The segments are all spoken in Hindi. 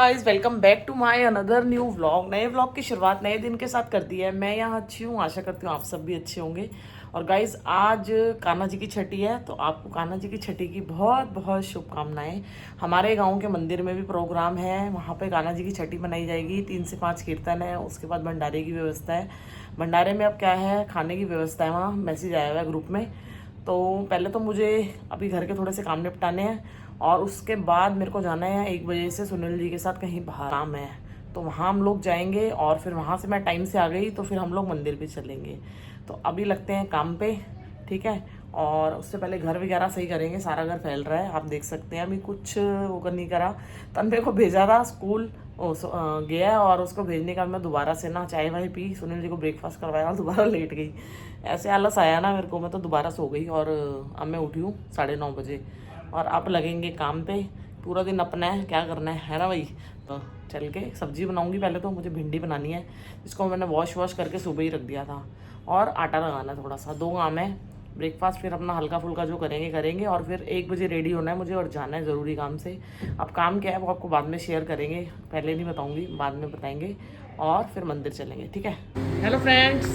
Guys, welcome back to my another new vlog. नए व्लॉग की शुरुआत नए दिन के साथ कर दी है। मैं यहाँ अच्छी हूँ, आशा करती हूँ आप सब भी अच्छे होंगे। और गाइस, आज कान्हा जी की छठी है, तो आपको कान्हा जी की छठी की बहुत बहुत शुभकामनाएं। हमारे गांव के मंदिर में भी प्रोग्राम है, वहाँ पे कान्हा जी की छठी मनाई जाएगी। 3 से 5 कीर्तन है, उसके बाद भंडारे की व्यवस्था है। भंडारे में अब क्या है, खाने की व्यवस्था है। वहाँ मैसेज आया हुआ है ग्रुप में। तो पहले तो मुझे अभी घर के थोड़े से काम निपटाने हैं और उसके बाद मेरे को जाना है 1 बजे से सुनील जी के साथ कहीं बाहर काम है, तो वहाँ हम लोग जाएंगे। और फिर वहाँ से मैं टाइम से आ गई तो फिर हम लोग मंदिर भी चलेंगे। तो अभी लगते हैं काम पे, ठीक है। और उससे पहले घर वगैरह सही करेंगे, सारा घर फैल रहा है, आप देख सकते हैं। अभी कुछ वो कर नहीं करा। तन्मय को भेजा था स्कूल, गया और उसको भेजने का मैं दोबारा से ना चाय वाय पी, सुनील जी को ब्रेकफास्ट करवाया और दोबारा लेट गई। ऐसे आलस आया ना मेरे को, मैं तो दोबारा सो गई। और अब मैं उठी हूँ 9:30 बजे और अब लगेंगे काम पे। पूरा दिन अपना है, क्या करना है ना भाई। तो चल के सब्जी बनाऊंगी। पहले तो मुझे भिंडी बनानी है, जिसको मैंने वॉश करके सुबह ही रख दिया था। और आटा लगाना है थोड़ा सा, 2 काम है। ब्रेकफास्ट फिर अपना हल्का फुल्का जो करेंगे और फिर 1 बजे रेडी होना है मुझे और जाना है ज़रूरी काम से। अब काम क्या है वो आपको बाद में शेयर करेंगे, पहले नहीं बताऊंगी, बाद में बताएंगे। और फिर मंदिर चलेंगे, ठीक है। हेलो फ्रेंड्स,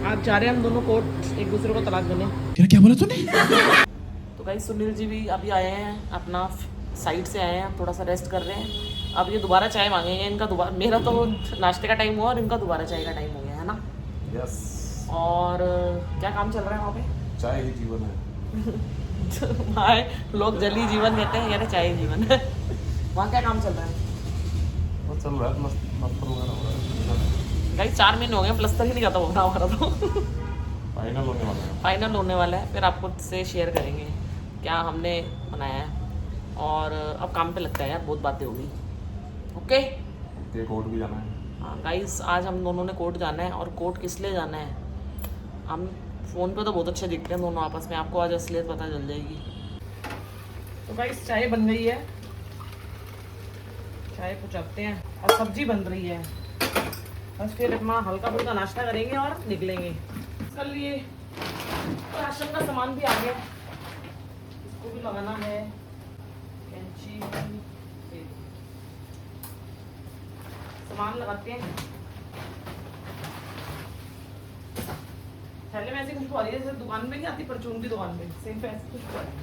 आज जा रहे हैं हम दोनों कोर्ट एक दूसरे को तलाक देने। क्या बोला तूने? तो गाइस, सुनील जी भी अभी आए हैं, अपना साइड से आए हैं, थोड़ा सा रेस्ट कर रहे हैं। अब ये दोबारा चाय मांगेंगे। इनका दोबारा, मेरा तो नाश्ते का टाइम हुआ और इनका दोबारा चाय का टाइम हो गया है ना। यस। और क्या काम चल रहा है वहाँ पे? चाय ही जीवन है। भाई, लोग जली जीवन कहते हैं, यार चाय जीवन है। वहाँ क्या काम चल रहा है? वो चल रहा है, मस्त मस्त वगैरह हो रहा है। गाइस, 4 महीने हो गए, प्लस्तर ही नहीं करता होगा हमारा तो। फाइनल होने वाला है। फाइनल होने वाला है, फिर आपको से शेयर करेंगे क्या हमने बनाया है। और अब काम पे लगता है यार, बहुत बातें होगी। ओके। ते कोर्ट भी जाना है। हाँ गाइस, आज हम दोनों ने कोर्ट जाना है। और कोर्ट किस लिए जाना है, हम फ़ोन पे तो बहुत अच्छे दिखते हैं दोनों आपस में, आपको आज असलियत पता चल जाएगी। तो गाइस, चाय बन गई है, चाय पहुँचाते हैं और सब्जी बन रही है। बस फिर अपना हल्का फुल्का नाश्ता करेंगे और निकलेंगे। कर लिए, राशन का सामान भी आ गया, इसको भी लगाना है। कैंची, सामान लगाते हैं। पहले मैं ऐसे खुशबू आ रही है जैसे दुकान में नहीं आती, परचून की दुकान में, सेम पैसे खुशबू आ रही है।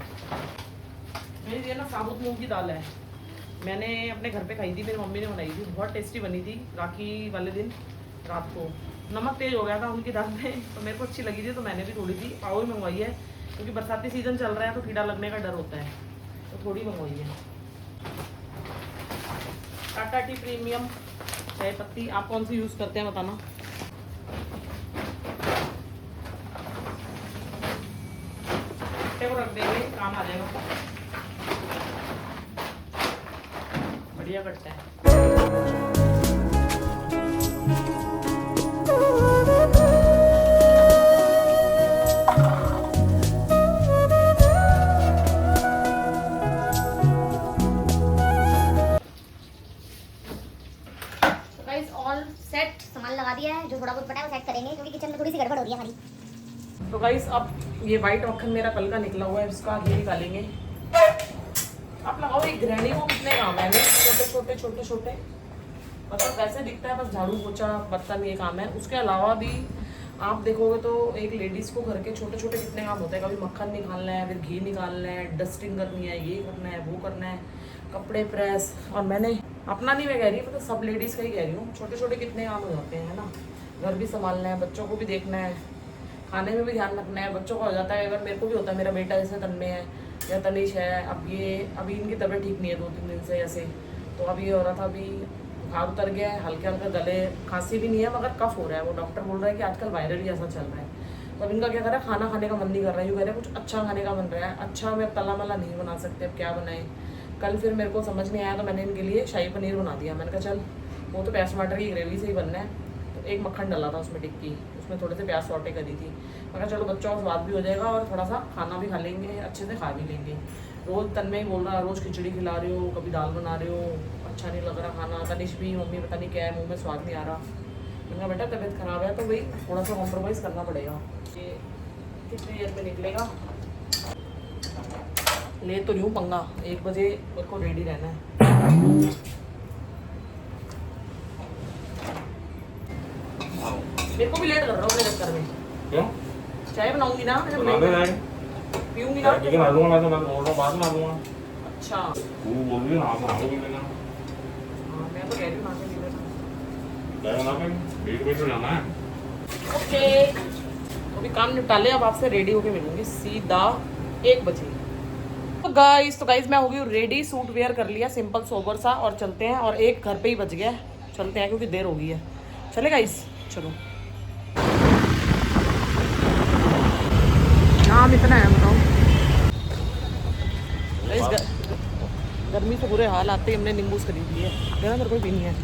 मेरी ये ना साबुत मूंग की दाल है, मैंने अपने घर पे खाई थी, मेरी मम्मी ने बनाई थी, बहुत टेस्टी बनी थी। राखी वाले दिन रात को नमक तेज हो गया था उनकी दाल में, तो मेरे को अच्छी लगी थी, तो मैंने भी थोड़ी सी पाव ही मंगवाई है, क्योंकि बरसाती सीजन चल रहा है तो कीड़ा लगने का डर होता है, तो थोड़ी मंगवाई है। टाटा टी प्रीमियम चाय पत्ती, आप कौन सी यूज़ करते हैं बताना। को रख देंगे, काम आ जाएगा, बढ़िया कटता है। सेट सामान लगा दिया है, जो थोड़ा बहुत बटा है वो सेट करेंगे, क्योंकि किचन में थोड़ी सी गड़बड़ हो रही है हमारी। तो गाइस, अब ये वाइट मक्खन मेरा कल का निकला हुआ है, इसका घी निकालेंगे। आप लगाओ, एक गृहिणी को कितने काम है, छोटे छोटे मतलब वैसे दिखता है, बस झाड़ू पोछा बर्तन ये काम है। उसके अलावा भी आप देखोगे तो एक लेडीज़ को घर के छोटे छोटे कितने काम होते हैं। कभी मक्खन निकालना है, फिर घी निकालना है, डस्टिंग करनी है, ये करना है, वो करना है, कपड़े प्रेस। और मैंने अपना नहीं मैं कह रही, मतलब सब लेडीज़ का ही कह रही हूँ, छोटे छोटे कितने काम हो जाते हैं, है ना। घर भी संभालना है, बच्चों को भी देखना है, खाने में भी ध्यान रखना है। बच्चों का हो जाता है, अगर मेरे को भी होता है, मेरा बेटा जैसे तन्मय है या तनिष है, अभी इनकी तबीयत ठीक नहीं है 2-3 दिन से ऐसे। तो अभी हो रहा था, अभी बुखार उतर गया है, हल्के हल्के गले, खांसी भी नहीं है मगर कफ हो रहा है। वो डॉक्टर बोल रहा है कि आजकल वायरल ही ऐसा चल रहा है। तो अब इनका क्या कर रहा है, खाना खाने का मन नहीं कर रहा है, यूँ कह रहे हैं कुछ अच्छा खाने का मन रहा है। अच्छा मैं तला मला नहीं बना सकते, अब क्या बनाए। कल फिर मेरे को समझ नहीं आया, तो मैंने इनके लिए शाही पनीर बना दिया। मैंने कहा चल, वो तो प्याज टमाटर की ग्रेवी से ही बनना है, तो एक मक्खन डाला था उसमें टिक्की, उसमें थोड़े से प्याज सौटे करी थी। मैं कहा चलो बच्चों का स्वाद भी हो जाएगा और थोड़ा सा खाना भी खा लेंगे, अच्छे से खा भी लेंगे। रोज़ तन्मय बोल रहा, रोज़ खिचड़ी खिला रही हो, कभी दाल बना रही हो, अच्छा नहीं लग रहा खाना। तनिष भी, मम्मी पता नहीं क्या है, मुँह में स्वाद नहीं आ रहा। मैंने कहा बेटा तबीयत ख़राब है, तो वही थोड़ा सा कॉम्प्रोमाइज़ करना पड़ेगा। ये कितनी देर में निकलेगा, ले तो लूँ पंगा, 1 बजे मेरे को रेडी रहना है। मेरे को भी लेट कर रहा हूँ अपने चक्कर में। क्यों? चाय बनाऊंगी ना, जब बना दे जाए। पीऊंगी ना। ठीक है, बना दूंगा मैं तो, मैं ऑर्डर बाद में आ दूंगा। अच्छा तू बोल रही है ना, आप बना दो भी लेना। हाँ, मैं तो कह रही हूँ ना के लिए लेना। चाय बना पे, बीच बीच में जाना है। ओके, तो अभी काम निपटा ले, अब आपसे रेडी होके मिलूंगी सीधा 1 बजे। तो गाइस मैं हो गई हूँ रेडी, सूट वेयर कर लिया सिंपल सोबर सा, और चलते हैं। और 1 घर पे ही बज गया, चलते हैं क्योंकि देर हो गई है। चले गाइस, चलो। नाम इतना है बताओ गाइस, गर्मी से बुरे हाल आते ही हमने नींबूस खरीद लिए। देना मेरे को भी नहीं है।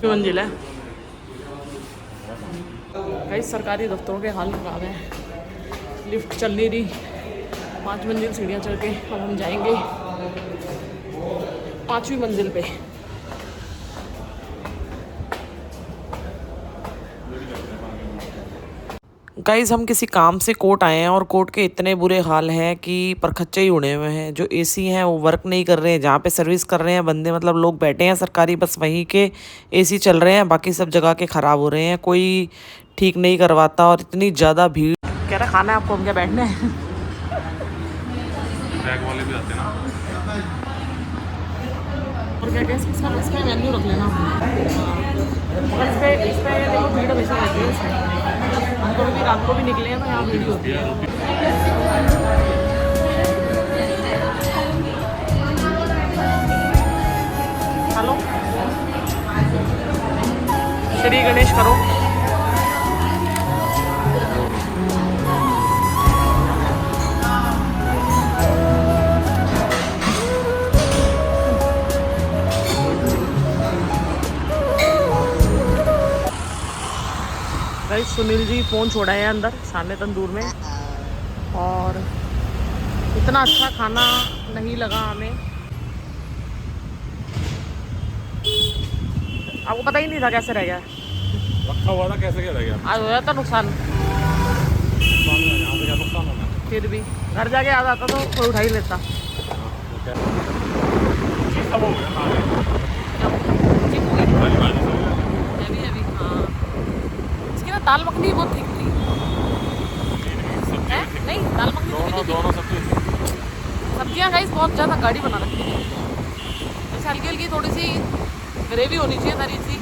मंजिल है गाइस, सरकारी दफ्तरों के हाल खराब है। लिफ्ट चल नहीं रही, 5 मंजिल सीढ़ियाँ चढ़ के अब हम जाएंगे 5वीं मंजिल पे। गाइस हम किसी काम से कोर्ट आए हैं और कोर्ट के इतने बुरे हाल हैं कि परखच्चे ही उड़े हुए हैं। जो एसी हैं वो वर्क नहीं कर रहे हैं, जहाँ पे सर्विस कर रहे हैं बंदे, मतलब लोग बैठे हैं सरकारी, बस वहीं के एसी चल रहे हैं, बाकी सब जगह के ख़राब हो रहे हैं, कोई ठीक नहीं करवाता। और इतनी ज़्यादा भीड़। कह रहा खाना है आपको, हम क्या बैठने हैं? बैग वाले भी आते हैं ना। और क्या कहते हैं, इसका मेन्यू रख लेना। इस पे देखो भीड़ हमेशा रहती है इसमें। हम तो भी रात को भी निकले हैं तो यहाँ भीड़ होती है। हेलो, श्री गणेश करो। गाइस सुनील जी फ़ोन छोड़ा है अंदर सामने तंदूर में, और इतना अच्छा खाना नहीं लगा हमें। आपको पता ही नहीं था कैसे रह गया, रखा हुआ था, कैसे क्या रह गया? आज हो जाता नुकसान। यहाँ से क्या नुकसान होना है? फिर भी घर जाके याद आता तो कोई उठा ही लेता। सब हो गया खाने। हैवी हाँ, इसकी ना दाल मखनी बहुत ठीक थी। नहीं, दाल मखनी दोनों सब्जियाँ गाइस बहुत ज़्यादा गाढ़ी बना रखी है। जैसे हल्की हल्की थोड़ी सी ग्रेवी होनी चाहिए, तरी सी,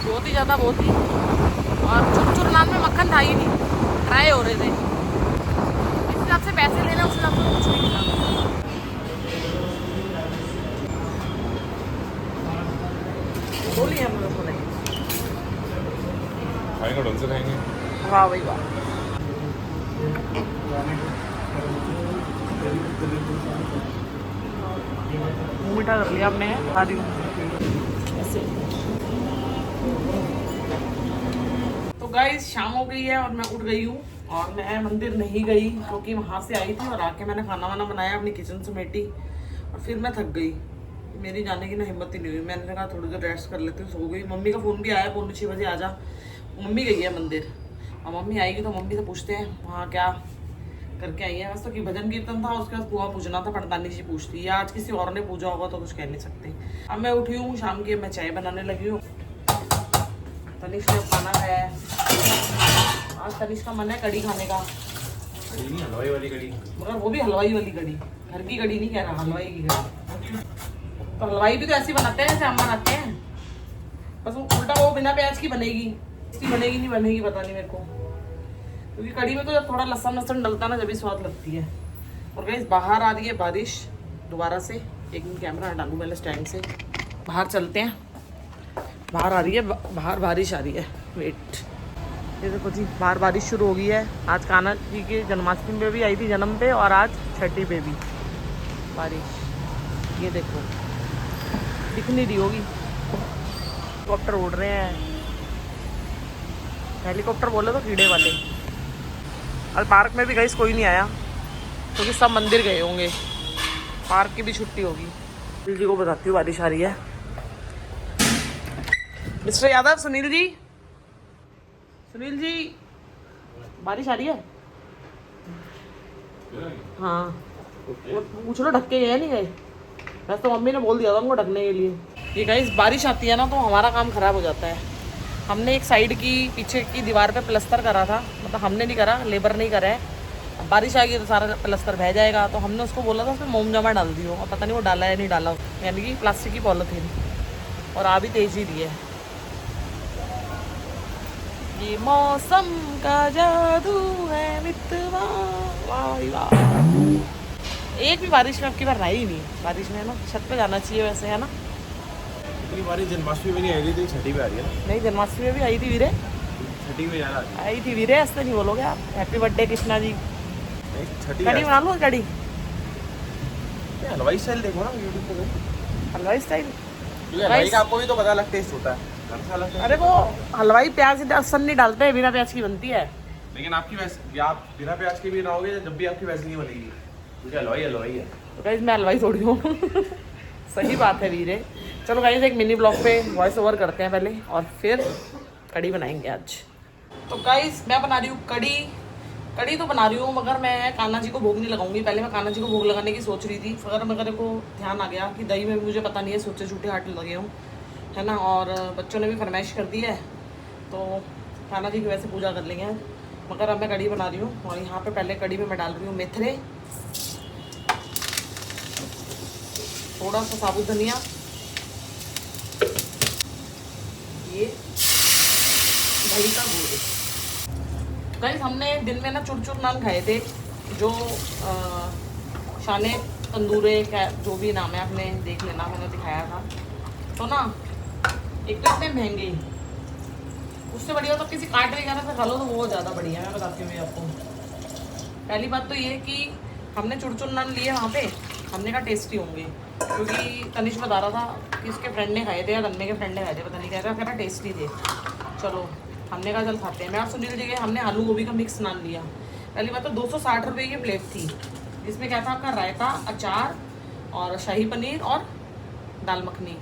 बहुत ही ज़्यादा बहुत ही। और चुर नान में मक्खन था ही नहीं, ड्राई हो रहे थे। इस हिसाब से पैसे लेना, उस हिसाब से कुछ नहीं मिला। बोली हम लोग को नहीं खाएंगे, ढंग से खाएंगे। वाह भाई वाह। मुँह मीठा कर लिया आपने, खा रही हूँ ऐसे। तो गाइस शाम हो गई है और मैं उठ गई हूँ, और मैं मंदिर नहीं गई क्योंकि वहाँ से आई थी और आके मैंने खाना वाना बनाया, अपनी किचन समेटी, और फिर मैं थक गई। मेरी जाने की ना हिम्मत ही नहीं हुई। मैंने कहा थोड़ी देर रेस्ट कर लेती हूँ, सो गई। मम्मी का फ़ोन भी आया 5:45 बजे आ जा। मम्मी गई है मंदिर, और मम्मी आएगी तो मम्मी से पूछते हैं वहाँ क्या करके आई है। बस तो कि भजन कीर्तन था, उसके बाद कुआ पूजना था, पड़तानी जी पूछती, या आज किसी और ने पूजा होगा तो कुछ कह नहीं सकते। अब मैं उठी हूँ शाम की, मैं चाय बनाने लगी हूँ। तनिष ने खाना खाया है, आज तनिष का मन है कड़ी खाने का। हलवाई वाली कड़ी, मगर वो भी हलवाई वाली कड़ी, घर की कड़ी नहीं कह रहा, हलवाई की कड़ी। तो हलवाई भी तो ऐसी बनाते हैं जैसे हम बनाते हैं, बस वो उल्टा वो बिना प्याज की बनेगी। इसकी बनेगी नहीं बनेगी पता नहीं मेरे को, क्योंकि कड़ी में तो जब थोड़ा लहसुन डलता ना जब भी स्वाद लगती है। और गाइस बाहर आ रही है बारिश दोबारा से। एक मिनट कैमरा हटा लूँ पहले स्टैंड से। बाहर चलते हैं, बाहर आ रही है, बाहर बारिश आ रही है। वेट, ये देखो जी बाहर बारिश शुरू हो गई है। आज कान्हा जी की जन्माष्टमी पे भी आई थी जन्म पे, और आज छठी पे भी बारिश। ये देखो दिख नहीं रही होगी, हेलीकॉप्टर उड़ रहे हैं। हेलीकॉप्टर बोले तो कीड़े वाले। और पार्क में भी गाइस कोई नहीं आया क्योंकि सब मंदिर गए होंगे, पार्क की भी छुट्टी होगी। जी को बताती हूँ बारिश आ रही है। मिस्टर यादव, सुनील जी, सुनील जी, बारिश आ रही है? हाँ, वो पूछ लो ढक के गए नहीं गए। वैसे तो मम्मी ने बोल दिया था उनको ढकने के लिए। ये गाइस बारिश आती है ना तो हमारा काम खराब हो जाता है। हमने एक साइड की पीछे की दीवार पे प्लस्तर करा था, मतलब हमने नहीं करा, लेबर नहीं करा है। अब बारिश आ गई तो सारा प्लस्तर बह जाएगा, तो हमने उसको बोला था उसमें मोम जमा डाल दियो, और पता नहीं वो डाला है नहीं डाला, यानी कि प्लास्टिक की पॉलीथीन। और आ भी तेज ही रही है। ये मौसम का जादू है मितवा, वाह वाह। एक भी बारिश में आपकी बार आई ही नहीं बारिश में, ना छत पे जाना चाहिए वैसे, है ना? इतनी बारी जन्माष्टमी में नहीं आई थी, छठी पे आ रही है ना। नहीं, जन्माष्टमी में भी आई थी वीरे, छठी में यार आ आई थी वीरे, ऐसे नहीं बोलोगे आप। Happy birthday Krishna ji. रही है। छठी कड़ी बना लो, कड़ी हलवाई स्टाइल देखो ना यूट्यूब पे, हलवाई स्टाइल। हलवाई का आपको भी तो पता अलग टेस्ट होता है, घर से अलग। अरे वो हलवाई प्याज लहसुन नहीं डालते हैं, बिना प्याज की बनती है। लेकिन आपकी वैसे आप बिना प्याज के भी बनाओगे जब भी आपकी वैसी नहीं बनेगी, क्योंकि हलवाई हलवाई है। तो गाइस मैं हलवाई थोड़ी हूँ। सही बात है वीरे। चलो गाइस एक मिनी ब्लॉग पे वॉइस ओवर करते हैं पहले, और फिर कड़ी बनाएंगे आज। तो गाइस मैं बना रही हूँ कड़ी। कड़ी तो बना रही हूँ, मगर मैं कान्हा जी को भोग नहीं लगाऊंगी। पहले मैं कान्हा जी को भोग लगाने की सोच रही थी, मगर को ध्यान आ गया कि दही में भी मुझे पता नहीं है, सोचे झूठे हाथ लगे हूँ, है ना। और बच्चों ने भी फरमाइश कर दी है, तो कान्हा जी की वैसे पूजा कर लेंगे। मगर अब मैं कड़ी बना रही हूँ, और यहाँ पे पहले कड़ी में मैं डाल रही हूँ मेथरे, थोड़ा सा साबुत धनिया, ये दही का घोल। गाइस हमने दिन में ना चुर नान खाए थे, जो शाने तंदूरे क्या जो भी नाम है, आपने देख लेना, मैंने दिखाया था। तो ना एक तो इतने महंगे, उससे बढ़िया तो किसी काट वगैरह से खा लो तो वो ज़्यादा बढ़िया है। मैं बताती हूँ आपको। पहली बात तो ये कि हमने चुर नान लिए वहाँ पे, हमने कहा टेस्टी होंगे, क्योंकि तनिष बता रहा था कि उसके फ्रेंड ने खाए थे या तन्ने के फ्रेंड ने खाए थे, पता नहीं क्या कह रहा टेस्टी थे। चलो हमने कहा चल खाते हैं। मैं और सुनील जी गए, हमने आलू गोभी का मिक्स नान लिया। पहली बात तो 260 रुपये की प्लेट थी, जिसमें क्या था आपका रायता, अचार और शाही पनीर और दाल मखनी।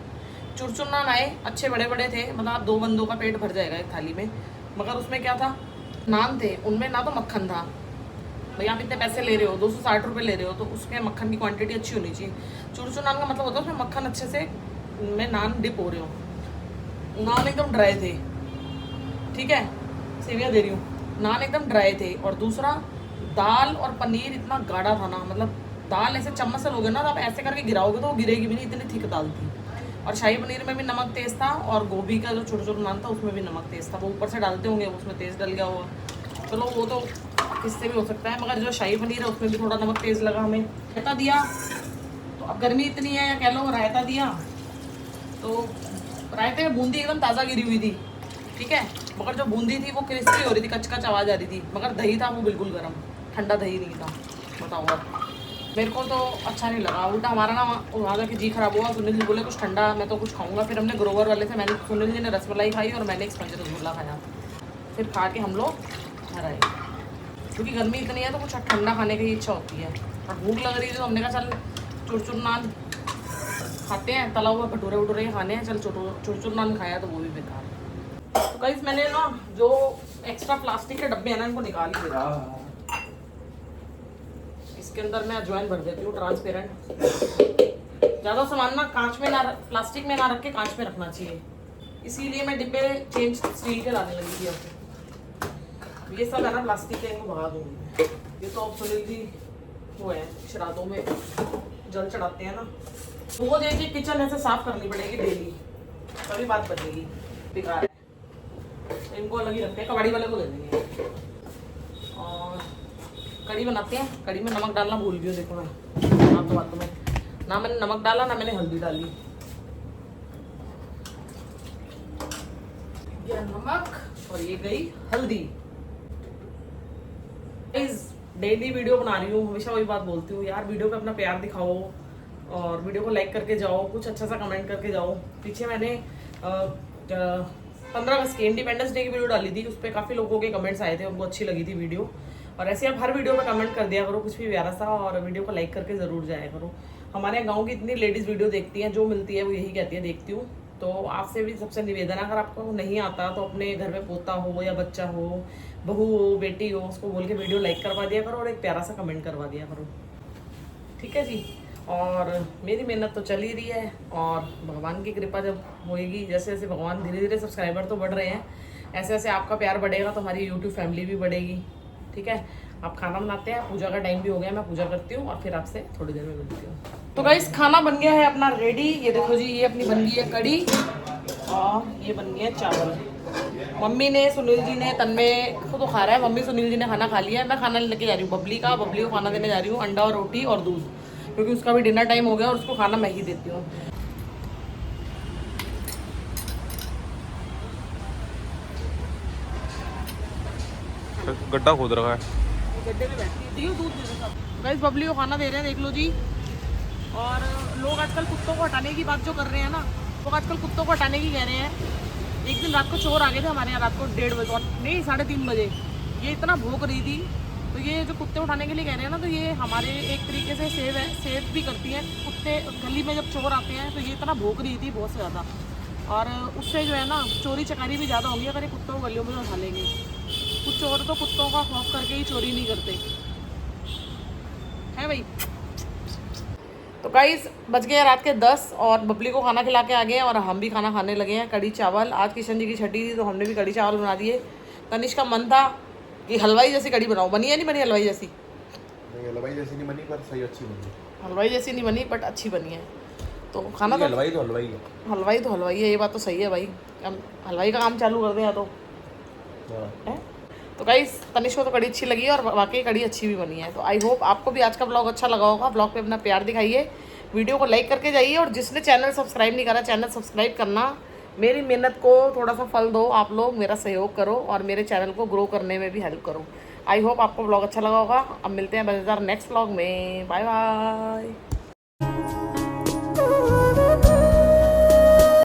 चुर नान आए, अच्छे बड़े बड़े थे, मतलब आप 2 बंदों का पेट भर जाएगा एक थाली में। मगर उसमें क्या था, नान थे, उनमें ना तो मक्खन था। भाई आप इतने पैसे ले रहे हो, 260 रुपये ले रहे हो, तो उसके मक्खन की क्वांटिटी अच्छी होनी चाहिए। चुर नान का मतलब होता है उसमें मक्खन अच्छे से में नान डिप हो रहे हो। नान एकदम ड्राई थे, ठीक है, सेवियाँ दे रही हूँ, नान एकदम ड्राई थे। और दूसरा दाल और पनीर इतना गाढ़ा था ना, मतलब दाल ऐसे चम्मच से लोगे ना तो आप ऐसे करके गिराओगे तो वो गिरेगी भी नहीं, इतनी थिक दाल थी। और शाही पनीर में भी नमक तेज था, और गोभी का जो छोटा नान था उसमें भी नमक तेज था। वो ऊपर से डालते होंगे, उसमें तेज डल गया होगा, चलो वो तो किससे भी हो सकता है। मगर जो शाही पनीर है उसमें भी थोड़ा नमक तेज लगा हमें। रायता दिया, तो अब गर्मी इतनी है, या कह लो रायता दिया, तो रायते में बूंदी एकदम ताज़ा गिरी हुई थी, ठीक है। मगर जो बूंदी थी वो क्रिस्पी हो रही थी, कच आवाज़ आ रही थी। मगर दही था वो बिल्कुल गर्म, ठंडा दही नहीं था। बताओ अब, मेरे को तो अच्छा नहीं लगा। उल्टा हमारा ना वहाँ जाके जी खराब हुआ। सुनील जी बोले कुछ ठंडा, मैं तो कुछ खाऊंगा। फिर हमने ग्रोवर वाले से, मैंने सुनील जी ने रसमलाई खाई और मैंने एक स्पंज रसगुल्ला खाया। फिर खा के हम लोग घर आए, क्योंकि गर्मी इतनी है तो कुछ ठंडा खाने की इच्छा होती है। और भूख लग रही थी तो हमने कहा चल चुर नान खाते हैं, तला हुआ भटूरे खाने हैं, चल चुर नान खाया तो वो भी बेकार। तो गाइस मैंने ना जो एक्स्ट्रा प्लास्टिक के डब्बे हैं ना, इनको निकाल ही दिया। इसके अंदर मैं अजवाइन भर देती हूँ ट्रांसपेरेंट। ज़्यादा सामान ना कांच में ना, प्लास्टिक में ना रख के कांच में रखना चाहिए, इसीलिए मैं डिब्बे चेंज स्टील के लाने लगी थी। अब ये सब है ना प्लास्टिक के, इनको भगा दूंगी। ये तो अब सुनील जी वो है श्राद्धों में जल चढ़ाते हैं ना, तो वो देखिए किचन ऐसे साफ करनी पड़ेगी डेली, तभी बात बचेगी। बेकार है, इनको अलग ही रखते हैं, कबाड़ी वाले को दे देंगे। और कड़ी बनाते हैं। कड़ी में नमक डालना भूल गई, देखो मैं आपको बातों में ना मैंने नमक डाला ना मैंने हल्दी डाली। ये नमक और ये गई हल्दी। डेली वीडियो बना रही हूँ, हमेशा वही बात बोलती हूँ यार, वीडियो पे अपना प्यार दिखाओ और वीडियो को लाइक करके जाओ, कुछ अच्छा सा कमेंट करके जाओ। पीछे मैंने 15 अगस्त की इंडिपेंडेंस डे की वीडियो डाली थी, उस पर काफ़ी लोगों के कमेंट्स आए थे, उनको अच्छी लगी थी वीडियो। और ऐसे आप हर वीडियो पे कमेंट कर दिया करो, कुछ भी प्यारा सा, और वीडियो को लाइक करके ज़रूर जाया करो। हमारे गाँव की इतनी लेडीज़ वीडियो देखती हैं, जो मिलती है वो यही कहती है देखती हूँ, तो आपसे भी सबसे निवेदन है, अगर आपको नहीं आता तो अपने घर में पोता हो या बच्चा हो, बहू हो, बेटी हो, उसको बोल के वीडियो लाइक करवा दिया करो और एक प्यारा सा कमेंट करवा दिया करो, ठीक है जी। और मेरी मेहनत तो चल ही रही है और भगवान की कृपा जब होएगी, जैसे जैसे भगवान धीरे धीरे सब्सक्राइबर तो बढ़ रहे हैं, ऐसे ऐसे आपका प्यार बढ़ेगा तो हमारी यूट्यूब फैमिली भी बढ़ेगी, ठीक है। आप खाना बनाते हैं, पूजा का टाइम भी हो गया, मैं पूजा करती हूँ और फिर आपसे थोड़ी देर में मिलती हूँ। तो गाइस खाना बन गया है अपना रेडी, ये देखो जी, ये अपनी बन गई है कड़ी और ये बन गई है चावल। मम्मी ने, सुनील जी ने, तन्मय को तो खा रहा है, मम्मी सुनील जी ने खाना खा लिया है। मैं खाना लेके जा रही हूँ बबली को खाना देने जा रही हूँ, अंडा और रोटी और दूध, क्योंकि उसका भी डिनर टाइम हो गया और उसको खाना मैं ही देती हूँ। गड्ढा खोद रखा है, गड्ढे में बैठती है, दियो दूध दे दो सब। गाइस बबली को खाना दे रहे हैं, देख लो जी। और लोग आजकल कुत्तों को हटाने की बात जो कर रहे हैं ना, लोग आजकल कुत्तों को हटाने की कह रहे हैं। एक दिन रात को चोर आ गए थे हमारे यहाँ, रात को 1:30 बजे, नहीं 3:30 बजे, ये इतना भौंक रही थी। तो ये जो कुत्ते उठाने के लिए कह रहे हैं ना, तो ये हमारे एक तरीके से सेव भी करती है। कुत्ते गली में जब चोर आते हैं तो ये इतना भौंक रही थी बहुत ज़्यादा, और उससे जो है ना चोरी चकारी भी ज़्यादा होंगी अगर ये कुत्तों को गलियों में उठा लेंगे। कुछ चोर तो कुत्तों का खौफ करके ही चोरी नहीं करते है भाई। तो गाइस बज गए रात के 10 और बबली को खाना खिला के आ गए हैं और हम भी खाना खाने लगे हैं। कड़ी चावल, आज किशन जी की छठी थी तो हमने भी कड़ी चावल बना दिए। तनिष का मन था कि हलवाई जैसी कड़ी बनाओ, बनी है नहीं बनी हलवाई जैसी? नहीं हलवाई जैसी नहीं बनी पर सही अच्छी बनी। हलवाई जैसी नहीं बनी बट अच्छी बनी है। तो खाना तो हलवाई तो हलवाई है, हलवाई तो हलवाई है, ये बात तो सही है भाई। हम हलवाई का काम चालू कर दें या तो है। तो गाइस तनिष को तो कड़ी अच्छी लगी और वाकई कड़ी अच्छी भी बनी है। तो आई होप आपको भी आज का ब्लॉग अच्छा लगा होगा। ब्लॉग पे अपना प्यार दिखाइए, वीडियो को लाइक करके जाइए और जिसने चैनल सब्सक्राइब नहीं करा चैनल सब्सक्राइब करना। मेरी मेहनत को थोड़ा सा फल दो आप लोग, मेरा सहयोग करो और मेरे चैनल को ग्रो करने में भी हेल्प करो। आई होप आपको ब्लॉग अच्छा लगा होगा। अब मिलते हैं मज़ेदार नेक्स्ट ब्लॉग में, बाय बाय।